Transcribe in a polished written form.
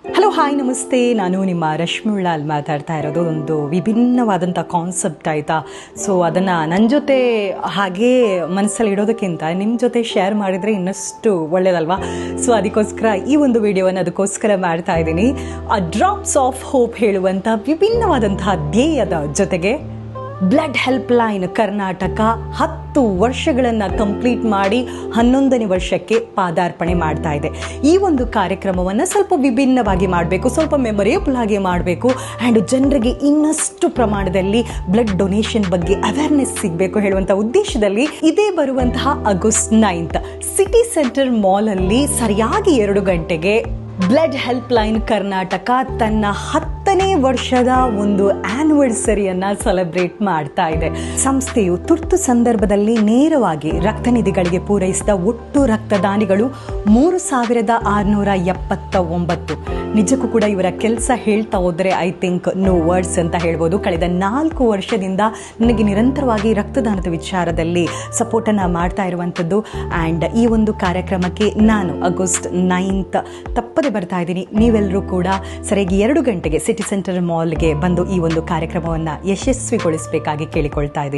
Hello hi ನಮಸ್ತೆ, ನಾನು ನಿಮ್ಮ ರಶ್ಮಿಳಾ ಅಲ್ಲಿ ಮಾತಾಡ್ತಾ ಇರೋದು. ಒಂದು ವಿಭಿನ್ನವಾದಂಥ ಕಾನ್ಸೆಪ್ಟ್ ಆಯಿತಾ. ಸೊ ಅದನ್ನು ನನ್ನ ಜೊತೆ ಹಾಗೇ ಮನಸ್ಸಲ್ಲಿ ಇಡೋದಕ್ಕಿಂತ ನಿಮ್ಮ ಜೊತೆ ಶೇರ್ ಮಾಡಿದರೆ ಇನ್ನಷ್ಟು ಒಳ್ಳೆಯದಲ್ವಾ. ಸೊ ಅದಕ್ಕೋಸ್ಕರ ಈ ಒಂದು ವಿಡಿಯೋವನ್ನು ಅದಕ್ಕೋಸ್ಕರ ಮಾಡ್ತಾ ಇದ್ದೀನಿ. ಡ್ರಾಪ್ಸ್ ಆಫ್ ಹೋಪ್ ಹೇಳುವಂಥ ವಿಭಿನ್ನವಾದಂತಹ ಧ್ಯೇಯದ ಜೊತೆಗೆ ಬ್ಲಡ್ ಹೆಲ್ಪ್ ಲೈನ್ ಕರ್ನಾಟಕ 10 ವರ್ಷಗಳನ್ನು ಕಂಪ್ಲೀಟ್ ಮಾಡಿ 11ನೇ ವರ್ಷಕ್ಕೆ ಪಾದಾರ್ಪಣೆ ಮಾಡ್ತಾ ಇದೆ. ಈ ಒಂದು ಕಾರ್ಯಕ್ರಮವನ್ನು ಸ್ವಲ್ಪ ವಿಭಿನ್ನವಾಗಿ ಮಾಡಬೇಕು, ಸ್ವಲ್ಪ ಮೆಮೊರೇಬಲ್ ಆಗಿ ಮಾಡಬೇಕು ಆ್ಯಂಡ್ ಜನರಿಗೆ ಇನ್ನಷ್ಟು ಪ್ರಮಾಣದಲ್ಲಿ ಬ್ಲಡ್ ಡೊನೇಷನ್ ಬಗ್ಗೆ ಅವೇರ್ನೆಸ್ ಸಿಗಬೇಕು ಹೇಳುವಂಥ ಉದ್ದೇಶದಲ್ಲಿ ಇದೇ ಬರುವಂತಹ ಆಗಸ್ಟ್ 9 ಸಿಟಿ ಸೆಂಟರ್ ಮಾಲಲ್ಲಿ ಸರಿಯಾಗಿ 2 ಗಂಟೆಗೆ ಬ್ಲಡ್ ಹೆಲ್ಪ್ ಲೈನ್ ಕರ್ನಾಟಕ ತನ್ನ 10ನೇ ವರ್ಷದ ಒಂದು ಆನಿವರ್ಸರಿಯನ್ನು ಸೆಲೆಬ್ರೇಟ್ ಮಾಡ್ತಾ ಇದೆ. ಸಂಸ್ಥೆಯು ತುರ್ತು ಸಂದರ್ಭದಲ್ಲಿ ನೇರವಾಗಿ ರಕ್ತನಿಧಿಗಳಿಗೆ ಪೂರೈಸಿದ ಒಟ್ಟು ರಕ್ತದಾನಿಗಳು 3679. ನಿಜಕ್ಕೂ ಕೂಡ ಇವರ ಕೆಲಸ ಹೇಳ್ತಾ ಹೋದರೆ ಐ ಥಿಂಕ್ ನೋ ವರ್ಡ್ಸ್ ಅಂತ ಹೇಳ್ಬೋದು. ಕಳೆದ 4 ವರ್ಷದಿಂದ ನನಗೆ ನಿರಂತರವಾಗಿ ರಕ್ತದಾನದ ವಿಚಾರದಲ್ಲಿ ಸಪೋರ್ಟನ್ನು ಮಾಡ್ತಾ ಇರುವಂಥದ್ದು. ಆ್ಯಂಡ್ ಈ ಒಂದು ಕಾರ್ಯಕ್ರಮಕ್ಕೆ ನಾನು ಆಗಸ್ಟ್ 9 ತಪ್ಪದೆ ಬರ್ತಾ ಇದ್ದೀನಿ. ನೀವೆಲ್ಲರೂ ಕೂಡ ಸರಿಯಾಗಿ 2 ಗಂಟೆಗೆ ಸಿಟಿ ಸೆಂಟರ್ ಮಾಲ್ಗೆ ಬಂದು ಈ ಒಂದು ಕಾರ್ಯಕ್ರಮವನ್ನು ಯಶಸ್ವಿಗೊಳಿಸಬೇಕಾಗಿ ಕೇಳಿಕೊಳ್ತಾ ಇದ್ದೀನಿ.